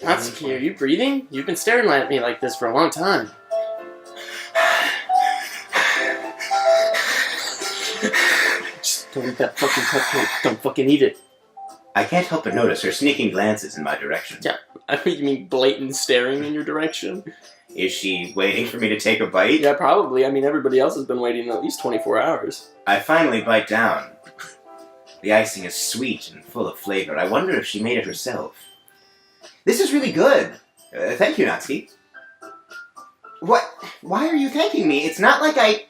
Natsuki, are you breathing? You've been staring at me like this for a long time. Just don't eat that fucking cupcake. Don't fucking eat it. I can't help but notice her sneaking glances in my direction. Yeah, I think you mean blatant staring in your direction. Is she waiting for me to take a bite? Yeah, probably. I mean, everybody else has been waiting at least 24 hours. I finally bite down. The icing is sweet and full of flavor. I wonder if she made it herself. This is really good. Thank you, Natsuki. What? Why are you thanking me? It's not like I...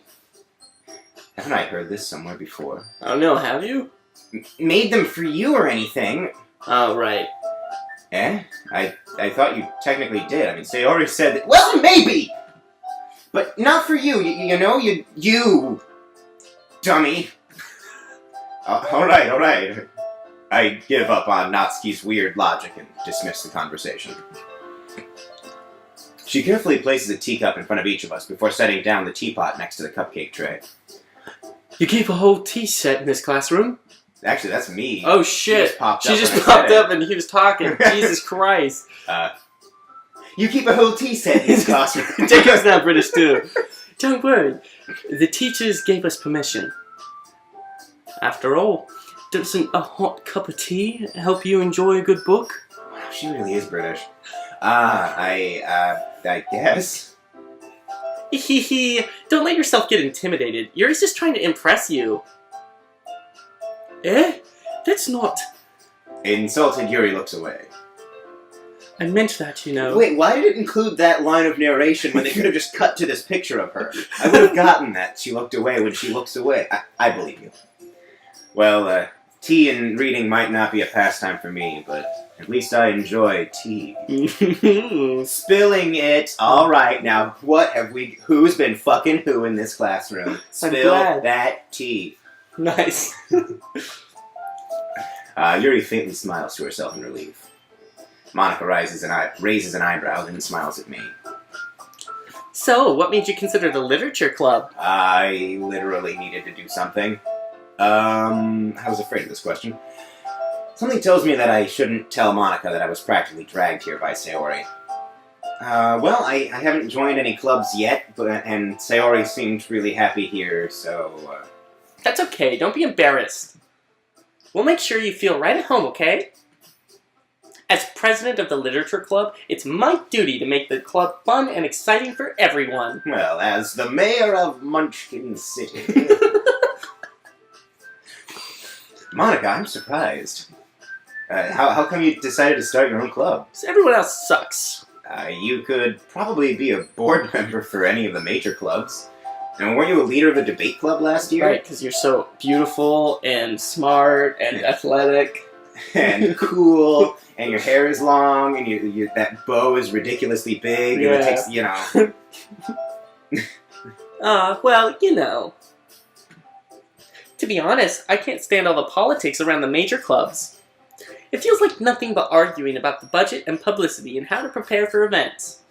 Haven't I heard this somewhere before? I don't know, have you? Made them for you or anything. Oh, right. Eh? I thought you technically did. I mean, Sayori said that... Well, maybe! But not for you. You know, you... Dummy. Alright. I give up on Natsuki's weird logic and dismiss the conversation. She carefully places a teacup in front of each of us before setting down the teapot next to the cupcake tray. You keep a whole tea set in this classroom? Actually, that's me. Oh shit! She just popped up and he was talking. Jesus Christ! You keep a whole tea set in this classroom. Jacob's not British too. Don't worry. The teachers gave us permission. After all, doesn't a hot cup of tea help you enjoy a good book? Wow, she really is British. I guess. Hehe. Don't let yourself get intimidated. Yuri's just trying to impress you. Eh? That's not... Insulted Yuri looks away. I meant that, you know. Wait, why did it include that line of narration when they could have just cut to this picture of her? I would have gotten that. She looked away when she looks away. I believe you. Well, tea and reading might not be a pastime for me, but at least I enjoy tea. Spilling it. All right, now who's been fucking who in this classroom? Spill that tea. Nice. Yuri faintly smiles to herself in relief. Monica raises an eyebrow, then smiles at me. So, what made you consider the literature club? I literally needed to do something. I was afraid of this question. Something tells me that I shouldn't tell Monica that I was practically dragged here by Sayori. Well, I haven't joined any clubs yet, and Sayori seemed really happy here, so... That's okay, don't be embarrassed. We'll make sure you feel right at home, okay? As president of the literature club, it's my duty to make the club fun and exciting for everyone. Well, as the mayor of Munchkin City... Monica, I'm surprised. How come you decided to start your own club? So everyone else sucks. You could probably be a board member for any of the major clubs. And weren't you a leader of the debate club last year? Right, because you're so beautiful and smart and athletic. And cool, and your hair is long, and that bow is ridiculously big, Yeah. and it takes, you know... Well, you know. To be honest, I can't stand all the politics around the major clubs. It feels like nothing but arguing about the budget and publicity and how to prepare for events.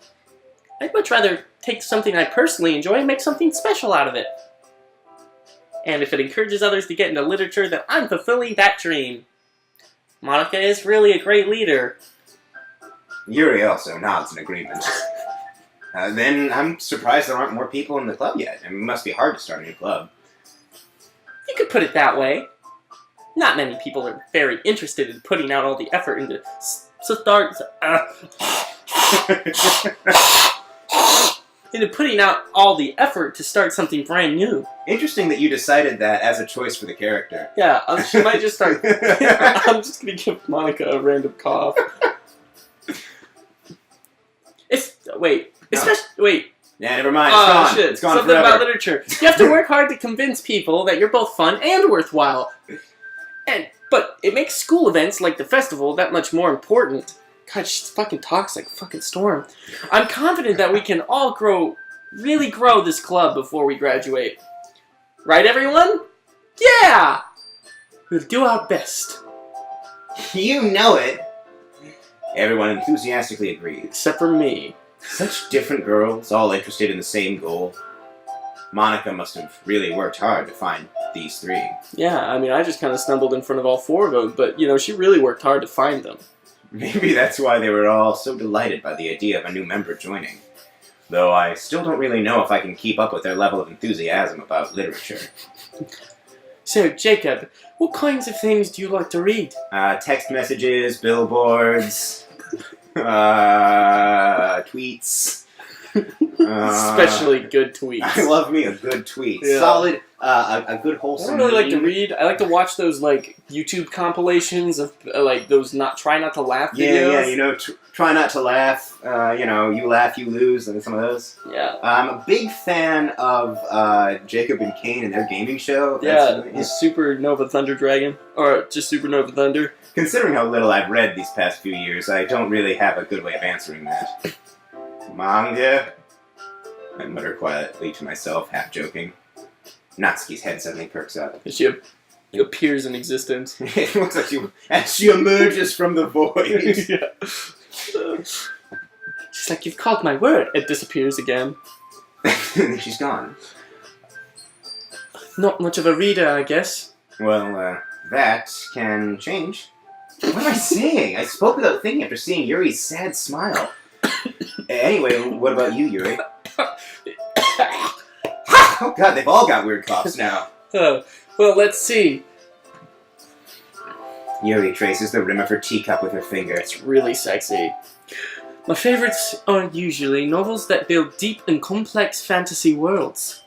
I'd much rather take something I personally enjoy and make something special out of it. And if it encourages others to get into literature, then I'm fulfilling that dream. Monica is really a great leader. Yuri also nods in agreement. Then I'm surprised there aren't more people in the club yet. It must be hard to start a new club. You could put it that way. Not many people are very interested in putting out all the effort into putting out all the effort to start something brand new. Interesting that you decided that as a choice for the character. Yeah, she might just start... I'm just gonna give Monica a random cough. Wait. Yeah, never mind. It's gone. Shit. It's gone Something forever. about literature. You have to work hard to convince people that you're both fun and worthwhile. But it makes school events like the festival that much more important. God, she fucking talks like a fucking storm. I'm confident that we can all really grow this club before we graduate. Right, everyone? Yeah! We'll do our best. You know it. Everyone enthusiastically agrees. Except for me. Such different girls, all interested in the same goal. Monica must have really worked hard to find these three. Yeah, I mean, I just kind of stumbled in front of all four of them, but, you know, she really worked hard to find them. Maybe that's why they were all so delighted by the idea of a new member joining. Though I still don't really know if I can keep up with their level of enthusiasm about literature. So, Jacob, what kinds of things do you like to read? Text messages, billboards, tweets. Especially good tweets. I love me a good tweet. Yeah. Solid, a good I wholesome don't really like to meme. read. I like to watch those like YouTube compilations of like those try not to laugh videos. Yeah, try not to laugh. You laugh, you lose, and some of those. Yeah. I'm a big fan of Jacob and Kane and their gaming show. Yeah, the Supernova Thunder Dragon. Or just Supernova Thunder. Considering how little I've read these past few years, I don't really have a good way of answering that. Manga? I mutter quietly to myself, half joking. Natsuki's head suddenly perks up. She appears in existence. It looks like as she emerges from the void. Yeah. She's like, "You've called my word." It disappears again. And she's gone. Not much of a reader, I guess. Well, that can change. What am I saying? I spoke without thinking after seeing Yuri's sad smile. Anyway, what about you, Yuri? Oh god, they've all got weird coughs now. Well, let's see. Yuri traces the rim of her teacup with her finger. It's really sexy. My favorites are usually novels that build deep and complex fantasy worlds.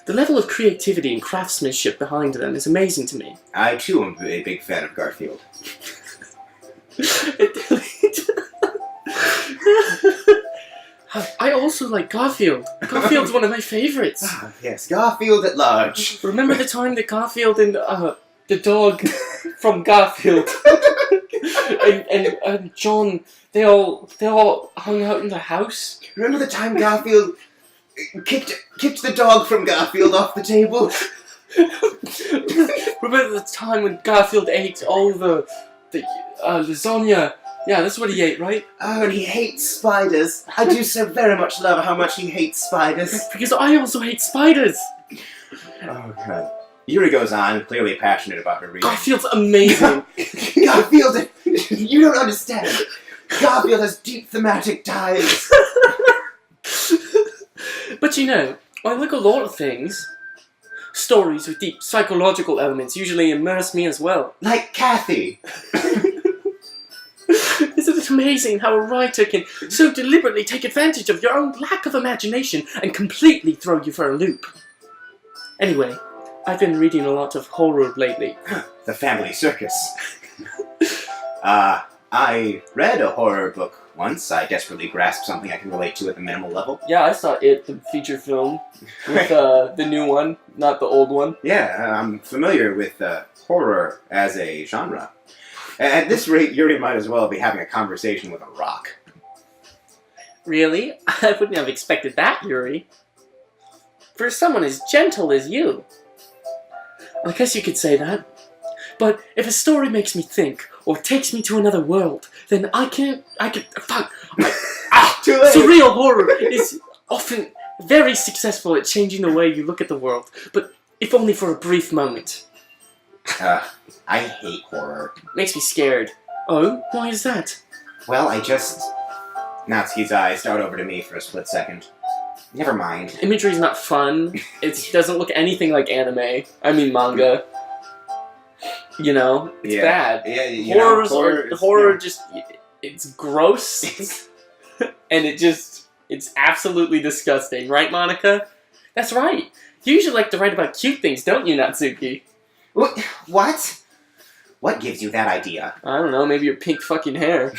The level of creativity and craftsmanship behind them is amazing to me. I, too, am a big fan of Garfield. I also like Garfield. Garfield's one of my favorites. Ah, yes, Garfield at large. Remember the time that Garfield and the dog from Garfield and John, they all hung out in the house? Remember the time Garfield kicked the dog from Garfield off the table? Remember the time when Garfield ate all the lasagna? Yeah, that's what he ate, right? Oh, and he hates spiders. I do so very much love how much he hates spiders. Because I also hate spiders. Oh, God. Yuri goes on, clearly passionate about her reading. Garfield's amazing. Garfield, you don't understand. Garfield has deep thematic ties. But you know, I like a lot of things. Stories with deep psychological elements usually immerse me as well. Like Kathy. Isn't it amazing how a writer can so deliberately take advantage of your own lack of imagination and completely throw you for a loop? Anyway, I've been reading a lot of horror lately. The Family Circus. I read a horror book once. I desperately grasped something I can relate to at the minimal level. Yeah, I saw it, the feature film, with the new one, not the old one. Yeah, I'm familiar with horror as a genre. At this rate, Yuri might as well be having a conversation with a rock. Really? I wouldn't have expected that, Yuri. For someone as gentle as you. I guess you could say that. But if a story makes me think, or takes me to another world, then Too late! Surreal horror is often very successful at changing the way you look at the world, but if only for a brief moment. I hate horror. Makes me scared. Oh? Why is that? Well, Natsuki's eyes dart over to me for a split second. Never mind. Imagery's not fun. It doesn't look anything like anime. I mean manga. You know? It's bad. Yeah, horror just... It's gross. And it's absolutely disgusting. Right, Monica? That's right. You usually like to write about cute things, don't you, Natsuki? What? What gives you that idea? I don't know, maybe your pink fucking hair.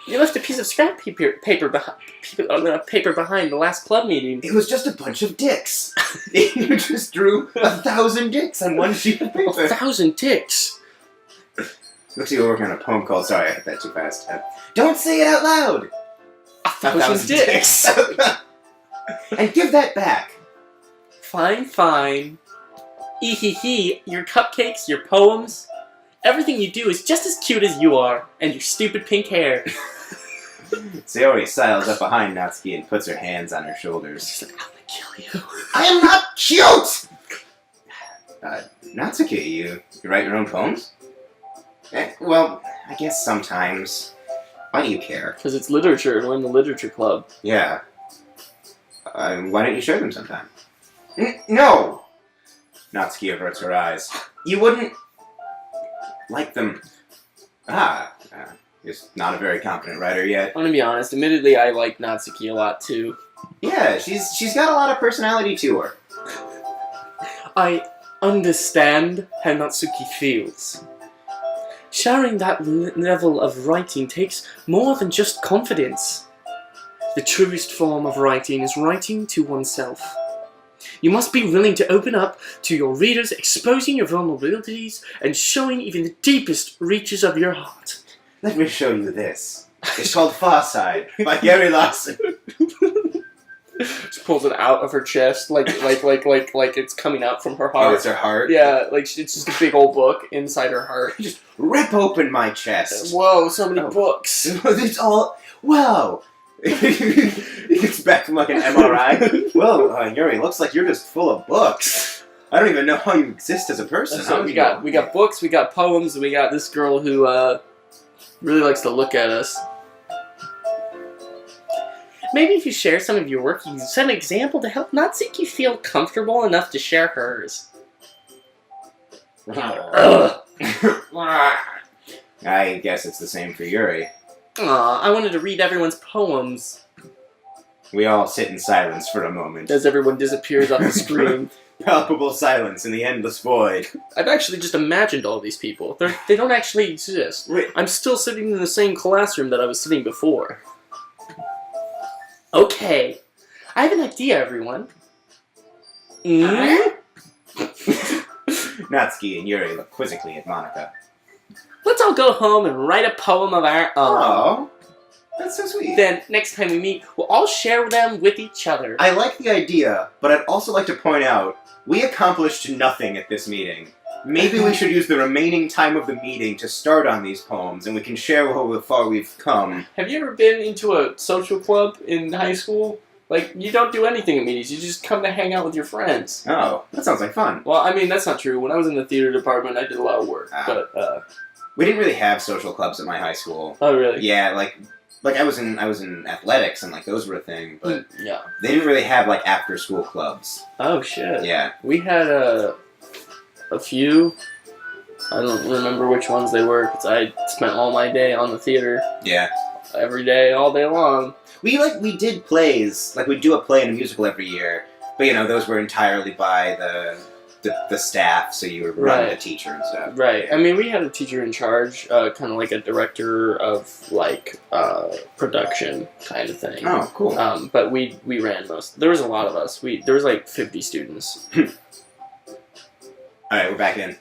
You left a piece of scrap paper behind the last club meeting. It was just a bunch of dicks. You just drew 1,000 dicks on one sheet of paper. 1,000 dicks? Looks like you're working on a poem called... Sorry, I hit that too fast. Don't say it out loud! 1,000 dicks! And give that back! Fine. Ehehe, your cupcakes, your poems, everything you do is just as cute as you are, and your stupid pink hair. Sayori sidles up behind Natsuki and puts her hands on her shoulders. She's like, I'm gonna kill you. I am not cute! Natsuki, you write your own poems? Well, I guess sometimes. Why do you care? Because it's literature, and we're in the literature club. Yeah. Why don't you share them sometime? No! Natsuki averts her eyes. You wouldn't like them. Is not a very confident writer yet. I'm gonna be honest, admittedly, I like Natsuki a lot, too. Yeah, she's got a lot of personality to her. I understand how Natsuki feels. Sharing that level of writing takes more than just confidence. The truest form of writing is writing to oneself. You must be willing to open up to your readers, exposing your vulnerabilities and showing even the deepest reaches of your heart. Let me show you this. It's called Far Side by Gary Larson. She pulls it out of her chest, like it's coming out from her heart. Oh, it's her heart? Yeah, like it's just a big old book inside her heart. Just rip open my chest. Whoa, so many books. It's all... Wow. He gets back from like an MRI. Well, Yuri, looks like you're just full of books. I don't even know how you exist as a person. So we got books, we got poems, we got this girl who really likes to look at us. Maybe if you share some of your work, you can set an example to help Natsuki feel comfortable enough to share hers. I guess it's the same for Yuri. Aw, I wanted to read everyone's poems. We all sit in silence for a moment. As everyone disappears off the screen. Palpable silence in the endless void. I've actually just imagined all these people. They don't actually exist. Wait. I'm still sitting in the same classroom that I was sitting before. Okay. I have an idea, everyone. Natsuki and Yuri look quizzically at Monica. Let's all go home and write a poem of our own. Oh, that's so sweet. Then, next time we meet, we'll all share them with each other. I like the idea, but I'd also like to point out, we accomplished nothing at this meeting. Maybe we should use the remaining time of the meeting to start on these poems, and we can share how far we've come. Have you ever been into a social club in high school? Like, you don't do anything at meetings, you just come to hang out with your friends. Oh, that sounds like fun. Well, I mean, that's not true. When I was in the theater department, I did a lot of work, but, We didn't really have social clubs at my high school. Oh, really? Yeah, like I was in athletics, and, like, those were a thing, but yeah. They didn't really have, like, after-school clubs. Oh, shit. Yeah. We had, a few. I don't remember which ones they were, because I spent all my day on the theater. Yeah. Every day, all day long. We did plays. Like, we'd do a play and a musical every year. But, you know, those were entirely by the staff, so you were running a teacher and stuff. Right. I mean, we had a teacher in charge, kind of like a director of, like, production kind of thing. Oh, cool. But we ran most. There was a lot of us. There was, like, 50 students. Alright, we're back in.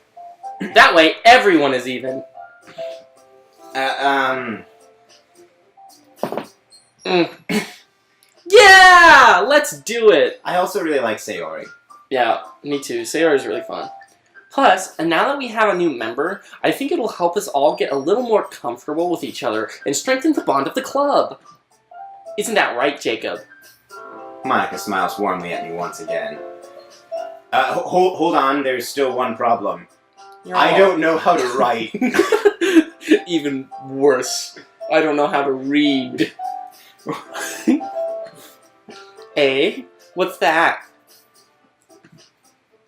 That way, everyone is even. Yeah! Let's do it! I also really like Sayori. Yeah, me too. Sayori is really fun. Plus, and now that we have a new member, I think it'll help us all get a little more comfortable with each other and strengthen the bond of the club. Isn't that right, Jacob? Monica smiles warmly at me once again. Hold on, there's still one problem. I don't know how to write. Even worse. I don't know how to read. Eh? What's that?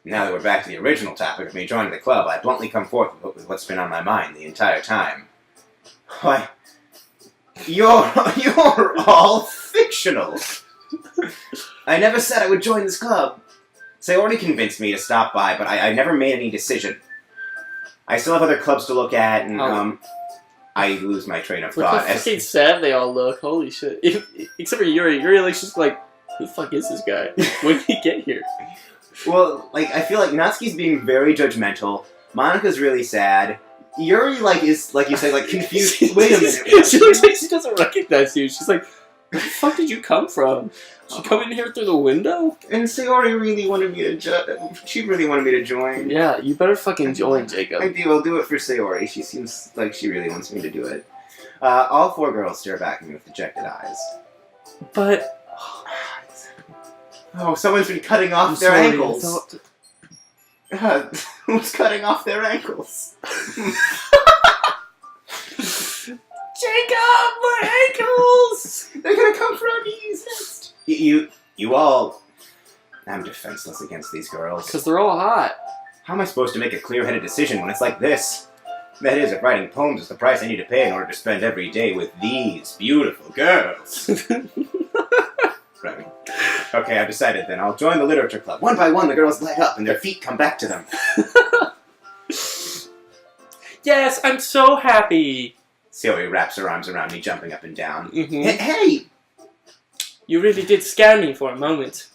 Now that we're back to the original topic of me joining the club, I bluntly come forth with what's been on my mind the entire time. Why, you're all fictional. I never said I would join this club. Sayori convinced me to stop by, but I never made any decision. I still have other clubs to look at, and I lose my train of thought. Look how fucking sad they all look. Holy shit. Except for Yuri. Yuri looks just like, who the fuck is this guy? When did he get here? Well, like, I feel like Natsuki's being very judgmental. Monica's really sad. Yuri, like, is, like you say, like, confused. Wait a minute. She looks like she doesn't recognize you. She's like, where the fuck did you come from? Did you come in here through the window? And Sayori really wanted me to she really wanted me to join. Yeah, you better fucking join, Jacob. I do. I'll do it for Sayori. She seems like she really wants me to do it. All four girls stare back at me with dejected eyes. But... Oh, someone's been cutting off their ankles. Who's cutting off their ankles? Jacob, my ankles! They're gonna come for our knees next. You all... I'm defenseless against these girls. Because they're all hot. How am I supposed to make a clear-headed decision when it's like this? That is, if writing poems is the price I need to pay in order to spend every day with these beautiful girls. Right. Okay, I've decided then. I'll join the literature club. One by one, the girls leg up and their feet come back to them. Yes, I'm so happy. Yuri wraps her arms around me, jumping up and down. Mm-hmm. Hey! You really did scare me for a moment.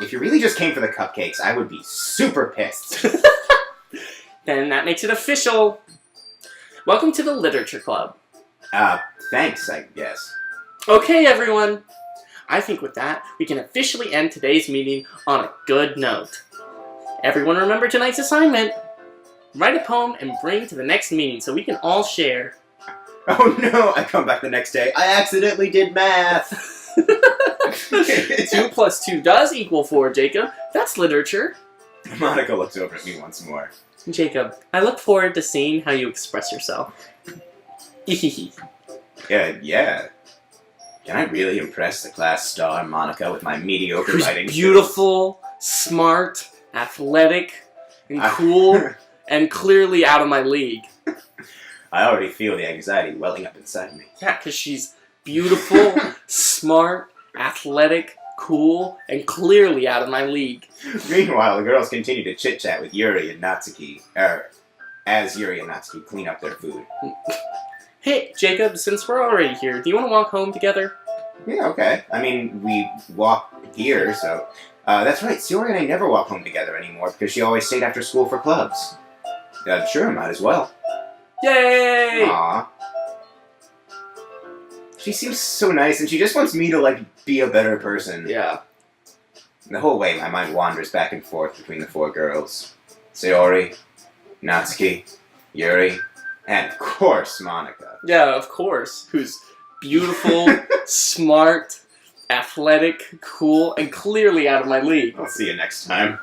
If you really just came for the cupcakes, I would be super pissed. Then that makes it official. Welcome to the literature club. Thanks, I guess. Okay, everyone. I think with that, we can officially end today's meeting on a good note. Everyone remember tonight's assignment. Write a poem and bring to the next meeting so we can all share. Oh no, I come back the next day. I accidentally did math. 2 plus 2 does equal 4, Jacob. That's literature. Monica looks over at me once more. Jacob, I look forward to seeing how you express yourself. Yeah. Can I really impress the class star, Monica, with my mediocre Who's writing beautiful, smart, athletic, and cool, and clearly out of my league. I already feel the anxiety welling up inside me. Yeah, because she's beautiful, smart, athletic, cool, and clearly out of my league. Meanwhile, the girls continue to chit-chat with Yuri and Natsuki, as Yuri and Natsuki clean up their food. Hey, Jacob, since we're already here, do you want to walk home together? Yeah, okay. I mean, we walk here, so... that's right, Yuri and I never walk home together anymore because she always stayed after school for clubs. Sure, might as well. Yay! Aww. She seems so nice, and she just wants me to, be a better person. Yeah. The whole way, my mind wanders back and forth between the 4 girls. Sayori, Natsuki, Yuri, and of course, Monica. Yeah, of course. Who's beautiful, smart, athletic, cool, and clearly out of my league. I'll see you next time.